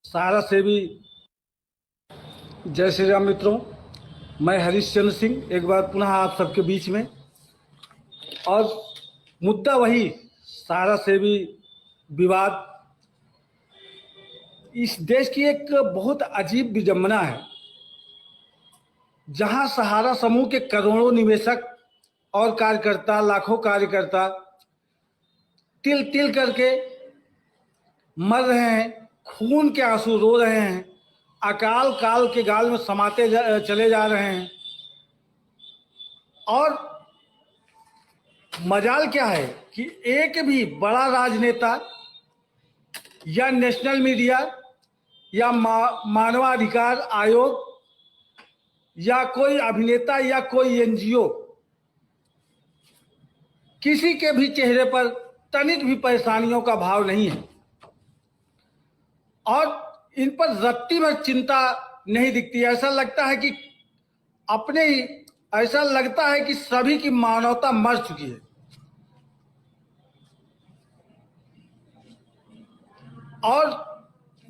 सहारा से भी जय श्री राम मित्रों। मैं हरीशचंद्र सिंह एक बार पुनः आप सबके बीच में, और मुद्दा वही सहारा से भी विवाद। इस देश की एक बहुत अजीब विडंबना है, जहां सहारा समूह के करोड़ों निवेशक और कार्यकर्ता, लाखों कार्यकर्ता तिल तिल करके मर रहे हैं, खून के आंसू रो रहे हैं, अकाल काल के गाल में समाते चले जा रहे हैं। और मजाल क्या है कि एक भी बड़ा राजनेता या नेशनल मीडिया या मानवाधिकार आयोग या कोई अभिनेता या कोई एनजीओ किसी के भी चेहरे पर तनिक भी परेशानियों का भाव नहीं है, और इन पर रत्ती भर चिंता नहीं दिखती। ऐसा लगता है कि अपने ही ऐसा लगता है कि सभी की मानवता मर चुकी है। और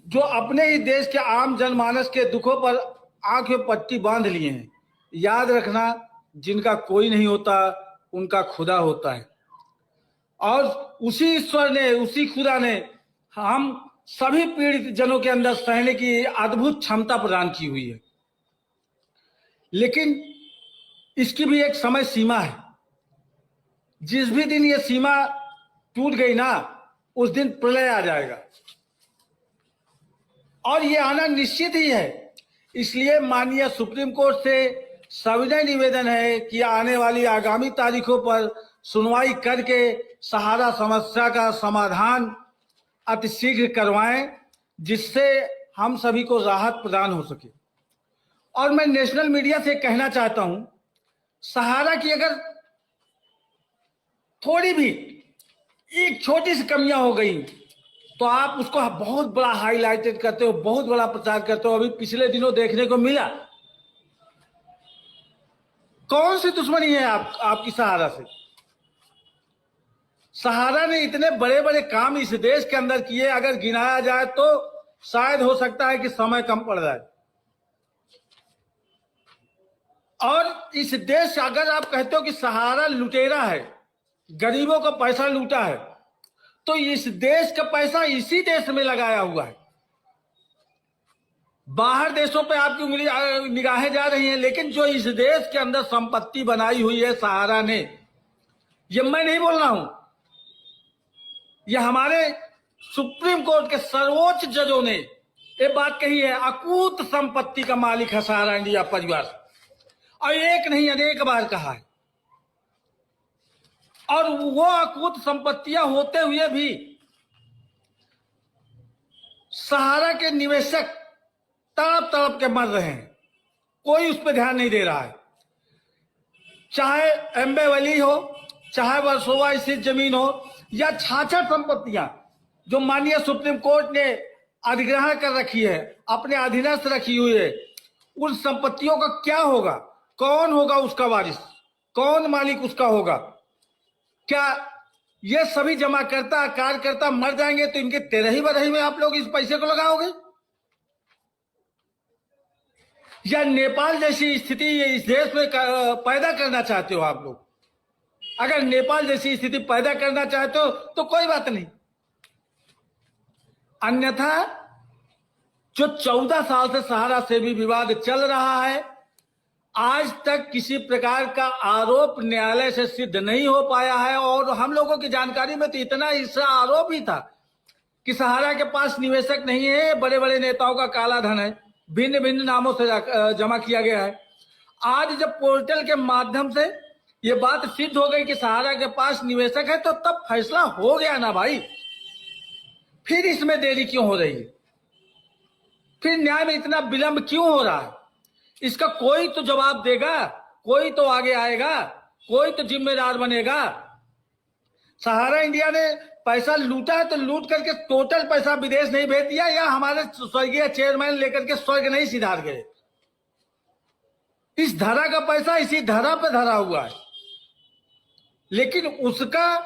जो अपने ही देश के आम जनमानस के दुखों पर आंख में पट्टी बांध लिए हैं, याद रखना, जिनका कोई नहीं होता उनका खुदा होता है। और उसी ईश्वर ने, उसी खुदा ने हम सभी पीड़ित जनों के अंदर सहने की अद्भुत क्षमता प्रदान की हुई है। लेकिन इसकी भी एक समय सीमा है। जिस भी दिन ये सीमा टूट गई ना, उस दिन प्रलय आ जाएगा, और ये आना निश्चित ही है। इसलिए माननीय सुप्रीम कोर्ट से सविनय निवेदन है कि आने वाली आगामी तारीखों पर सुनवाई करके सहारा समस्या का समाधान अतिशीघ्र करवाएं, जिससे हम सभी को राहत प्रदान हो सके। और मैं नेशनल मीडिया से कहना चाहता हूं, सहारा की अगर थोड़ी भी एक छोटी सी कमियां हो गई तो आप उसको बहुत बड़ा हाईलाइटेड करते हो, बहुत बड़ा प्रचार करते हो। अभी पिछले दिनों देखने को मिला, कौन सी दुश्मनी है आपकी सहारा से? सहारा ने इतने बड़े बड़े काम इस देश के अंदर किए, अगर गिनाया जाए तो शायद हो सकता है कि समय कम पड़ जाए। और इस देश, अगर आप कहते हो कि सहारा लुटेरा है, गरीबों का पैसा लूटा है, तो इस देश का पैसा इसी देश में लगाया हुआ है। बाहर देशों पे आपकी उंगली निगाहें जा रही हैं, लेकिन जो इस देश के अंदर संपत्ति बनाई हुई है सहारा ने, ये मैं नहीं बोल रहा हूं, ये हमारे सुप्रीम कोर्ट के सर्वोच्च जजों ने ये बात कही है। अकूत संपत्ति का मालिक है सहारा इंडिया परिवार, और एक नहीं अनेक बार कहा है। और वो अकूत संपत्तियां होते हुए भी सहारा के निवेशक तड़प तड़प के मर रहे हैं, कोई उस पर ध्यान नहीं दे रहा है। चाहे एम्बे वैली हो, चाहे वर्सोवा स्थित जमीन हो, या छाछठ संपत्तियां जो माननीय सुप्रीम कोर्ट ने अधिग्रहण कर रखी है, अपने अधीनस्थ रखी हुई है, उन संपत्तियों का क्या होगा? कौन होगा उसका वारिस? कौन मालिक उसका होगा? क्या ये सभी जमाकर्ता, कार्यकर्ता मर जाएंगे तो इनके तेरही बरही में आप लोग इस पैसे को लगाओगे? या नेपाल जैसी स्थिति इस देश में पैदा करना चाहते हो आप लोग? अगर नेपाल जैसी स्थिति पैदा करना चाहते हो तो कोई बात नहीं, अन्यथा जो 14 साल से सहारा से भी विवाद चल रहा है, आज तक किसी प्रकार का आरोप न्यायालय से सिद्ध नहीं हो पाया है। और हम लोगों की जानकारी में तो इतना इसका आरोप ही था कि सहारा के पास निवेशक नहीं है, बड़े बड़े नेताओं का काला धन है, भिन्न भिन्न नामों से जमा किया गया है। आज जब पोर्टल के माध्यम से ये बात सिद्ध हो गई कि सहारा के पास निवेशक है, तो तब फैसला हो गया ना भाई। फिर इसमें देरी क्यों हो रही है? फिर न्याय में इतना विलंब क्यों हो रहा है? इसका कोई तो जवाब देगा, कोई तो आगे आएगा, कोई तो जिम्मेदार बनेगा। सहारा इंडिया ने पैसा लूटा है तो लूट करके टोटल पैसा विदेश नहीं भेज दिया, या हमारे स्वर्गीय चेयरमैन लेकर के स्वर्ग नहीं सिधार गए। इस धरा का पैसा इसी धरा पे धरा हुआ है, लेकिन उसका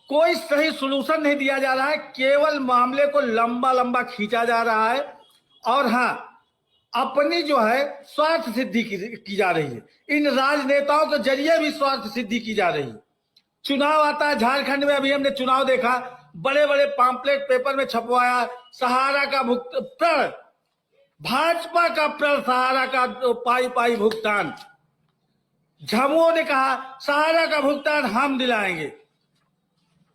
कोई सही सलूशन नहीं दिया जा रहा है, केवल मामले को लंबा लंबा खींचा जा रहा है और हाँ, अपनी जो है स्वार्थ सिद्धि की जा रही है। इन राजनेताओं के जरिए भी स्वार्थ सिद्धि की जा रही है। चुनाव आता है, झारखंड में अभी हमने चुनाव देखा, बड़े बड़े पॉम्पलेट पेपर में छपवाया, सहारा का प्रण, भाजपा का प्रण, सहारा का पाई पाई भुगतान। झामुओं ने कहा सहारा का भुगतान हम दिलाएंगे।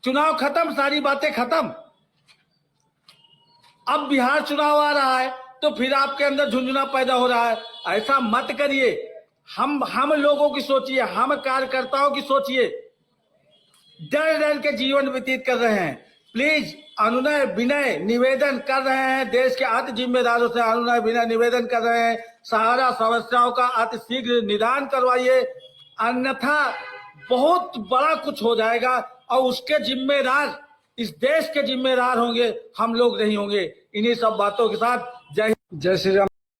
चुनाव खत्म, सारी बातें खत्म। अब बिहार चुनाव आ रहा है तो फिर आपके अंदर झुंझुना पैदा हो रहा है। ऐसा मत करिए। हम लोगों की सोचिए, हम कार्यकर्ताओं की सोचिए। डर डर के जीवन व्यतीत कर रहे हैं। प्लीज अनुनय विनय निवेदन कर रहे हैं, देश के अति जिम्मेदारों से अनुनय विनय निवेदन कर रहे हैं, सहारा समस्याओं का अति शीघ्र निदान करवाइए, अन्यथा बहुत बड़ा कुछ हो जाएगा और उसके जिम्मेदार, इस देश के जिम्मेदार होंगे, हम लोग नहीं होंगे। इन्हीं सब बातों के साथ जय श्री राम।